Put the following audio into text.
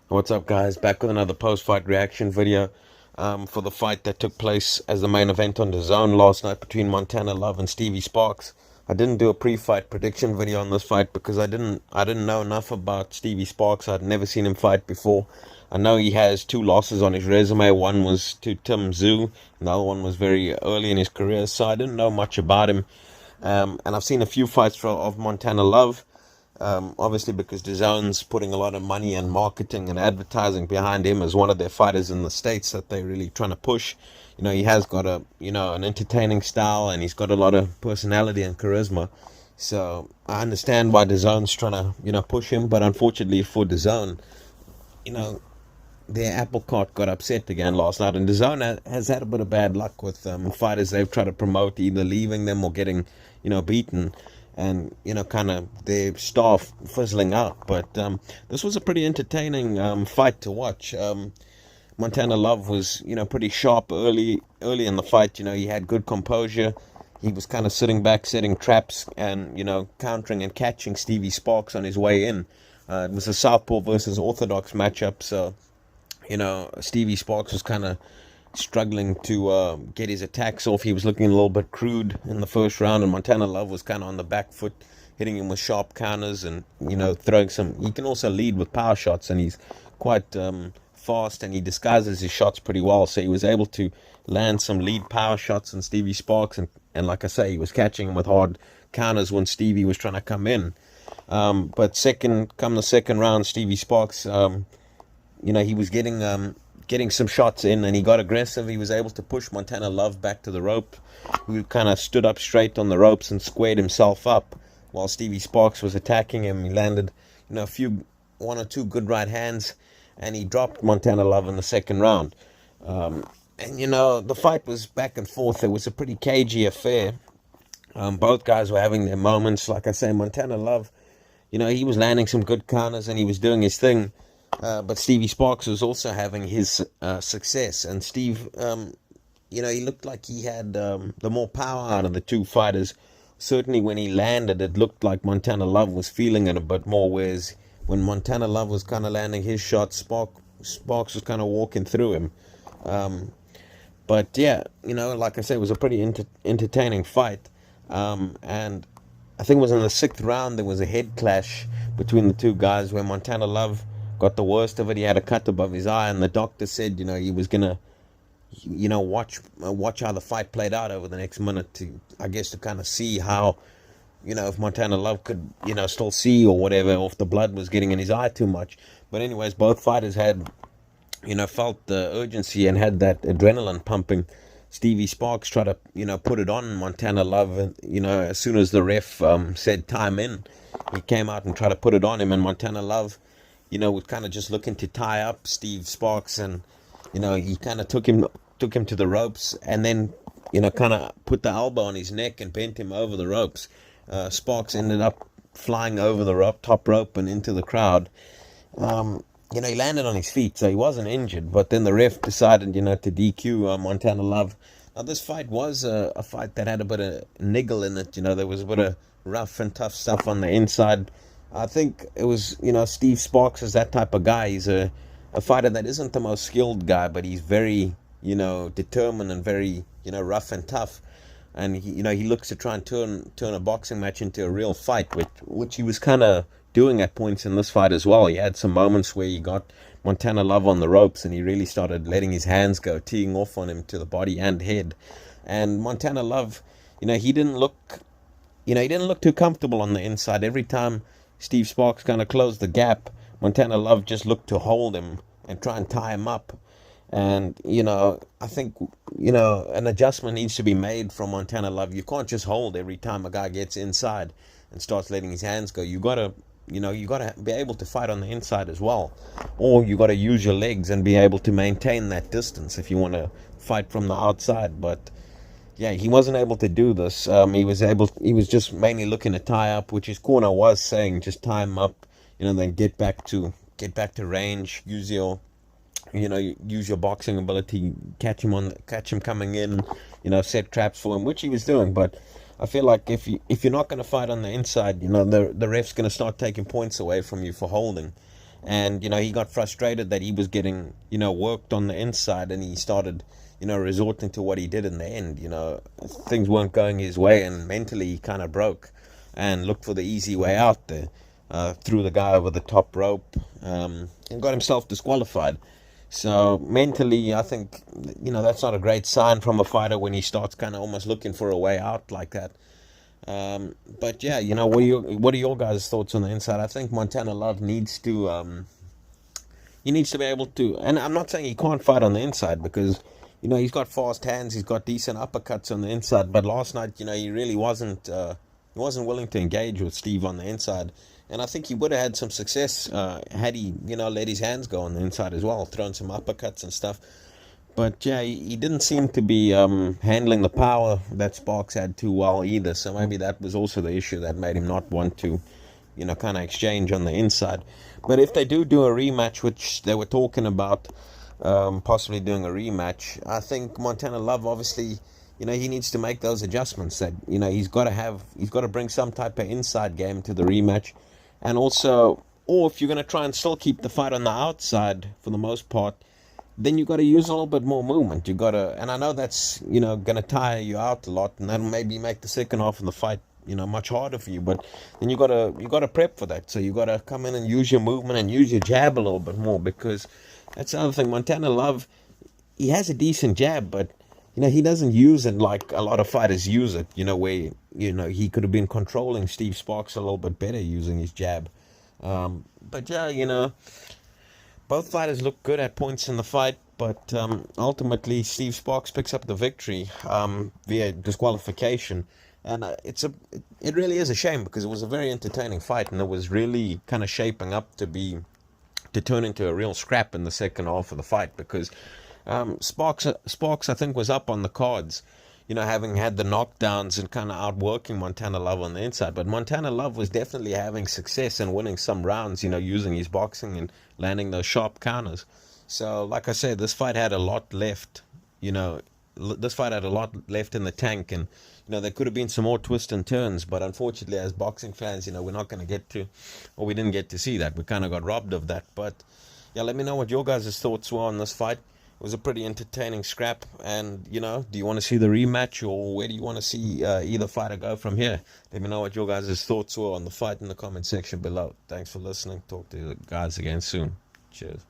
What's up, guys? Back with another post-fight reaction video for the fight that took place as the main event on the Zone last night between Montana Love and Stevie Sparks. I didn't do a pre-fight prediction video on this fight because I didn't know enough about Stevie Sparks. I'd never seen him fight before. I know he has two losses on his resume. One was to Tim Tszyu, and the other one was very early in his career, so I didn't know much about him. And I've seen a few fights of Montana Love. Obviously, because DAZN's putting a lot of money and marketing and advertising behind him as one of their fighters in the States that they're really trying to push. He has got an entertaining style, and he's got a lot of personality and charisma. So I understand why DAZN's trying to, push him. But unfortunately for DAZN, you know, their apple cart got upset again last night, and DAZN has had a bit of bad luck with fighters they've tried to promote either leaving them or getting, beaten, and kind of their staff fizzling out. But this was a pretty entertaining fight to watch. Montana Love was, pretty sharp early in the fight. He had good composure. He was kind of sitting back, setting traps, and countering and catching Stevie Sparks on his way in. It was a southpaw versus orthodox matchup, so Stevie Sparks was kind of struggling to get his attacks off. He was looking a little bit crude in the first round, and Montana Love was kind of on the back foot, hitting him with sharp counters and, throwing some. He can also lead with power shots, and he's quite fast, and he disguises his shots pretty well. So he was able to land some lead power shots on Stevie Sparks, and like I say, he was catching him with hard counters when Stevie was trying to come in. But come the second round, Stevie Sparks, he was getting some shots in, and he got aggressive. He was able to push Montana Love back to the rope, who kind of stood up straight on the ropes and squared himself up while Stevie Sparks was attacking him. He landed, one or two good right hands, and he dropped Montana Love in the second round. The fight was back and forth. It was a pretty cagey affair. Both guys were having their moments. Like I say, Montana Love, he was landing some good counters and he was doing his thing. But Stevie Sparks was also having his success. And Steve, he looked like he had the more power out of the two fighters. Certainly when he landed, it looked like Montana Love was feeling it a bit more, whereas when Montana Love was kind of landing his shots, Sparks was kind of walking through him. But yeah, like I said, it was a pretty entertaining fight. And I think it was in the sixth round, there was a head clash between the two guys where Montana Love got the worst of it. He had a cut above his eye, and the doctor said, he was gonna, watch how the fight played out over the next minute to kind of see how, if Montana Love could, still see or whatever, or if the blood was getting in his eye too much. But anyways, both fighters had, felt the urgency and had that adrenaline pumping. Stevie Sparks tried to, put it on Montana Love, and, as soon as the ref said time in, he came out and tried to put it on him, and Montana Love, was kind of just looking to tie up Steve Sparks, and he kind of took him to the ropes, and then kind of put the elbow on his neck and bent him over the ropes. Sparks ended up flying over the top rope and into the crowd. He landed on his feet, so he wasn't injured. But then the ref decided, to DQ Montana Love. Now this fight was a fight that had a bit of niggle in it. There was a bit of rough and tough stuff on the inside. I think it was, Steve Sparks is that type of guy. He's a fighter that isn't the most skilled guy, but he's very, determined and very, rough and tough. And he looks to try and turn a boxing match into a real fight, which he was kind of doing at points in this fight as well. He had some moments where he got Montana Love on the ropes, and he really started letting his hands go, teeing off on him to the body and head. And Montana Love, he didn't look, he didn't look too comfortable on the inside. Every time Steve Sparks kind of closed the gap, Montana Love just looked to hold him and try and tie him up. And, I think, an adjustment needs to be made from Montana Love. You can't just hold every time a guy gets inside and starts letting his hands go. You got to be able to fight on the inside as well. Or you got to use your legs and be able to maintain that distance if you want to fight from the outside. But yeah, he wasn't able to do this. He was just mainly looking to tie up, which his corner was saying, just tie him up, then get back to range, use your boxing ability, catch him coming in, set traps for him, which he was doing. But I feel like if you're not going to fight on the inside, the ref's going to start taking points away from you for holding. And, he got frustrated that he was getting, worked on the inside, and he started, resorting to what he did in the end. Things weren't going his way, and mentally he kind of broke and looked for the easy way out there. Threw the guy over the top rope, and got himself disqualified. So mentally, I think, that's not a great sign from a fighter when he starts kind of almost looking for a way out like that. But yeah, what are your guys' thoughts on the inside? I think Montana Love needs to he needs to be able to, and I'm not saying he can't fight on the inside, because he's got fast hands, he's got decent uppercuts on the inside. But last night, he really wasn't willing to engage with Steve on the inside. And I think he would have had some success had he, let his hands go on the inside as well, thrown some uppercuts and stuff. But yeah, he didn't seem to be handling the power that Sparks had too well either. So maybe that was also the issue that made him not want to, kind of exchange on the inside. But if they do a rematch, which they were talking about, possibly doing a rematch, I think Montana Love, obviously, he needs to make those adjustments. That he's got to bring some type of inside game to the rematch. And also, or if you're going to try and still keep the fight on the outside for the most part, then you got to use a little bit more movement. You got to, and I know that's going to tire you out a lot, and that'll maybe make the second half of the fight much harder for you. But then you got to prep for that. So you got to come in and use your movement and use your jab a little bit more, because that's the other thing. Montana Love, he has a decent jab, but he doesn't use it like a lot of fighters use it. Where he could have been controlling Steve Sparks a little bit better using his jab. But yeah, both fighters look good at points in the fight, but ultimately Steve Sparks picks up the victory via disqualification. And it really is a shame, because it was a very entertaining fight, and it was really kind of shaping up to turn into a real scrap in the second half of the fight, because Sparks I think was up on the cards, having had the knockdowns and kind of outworking Montana Love on the inside. But Montana Love was definitely having success and winning some rounds, using his boxing and landing those sharp counters. So, like I said, this fight had a lot left, this fight had a lot left in the tank, and, there could have been some more twists and turns. But unfortunately, as boxing fans, we're not going to get to, or we didn't get to see that. We kind of got robbed of that. But yeah, let me know what your guys' thoughts were on this fight. It was a pretty entertaining scrap, and do you want to see the rematch, or where do you want to see either fighter go from here? Let me know what your guys' thoughts were on the fight in the comment section below. Thanks for listening. Talk to you guys again soon. Cheers.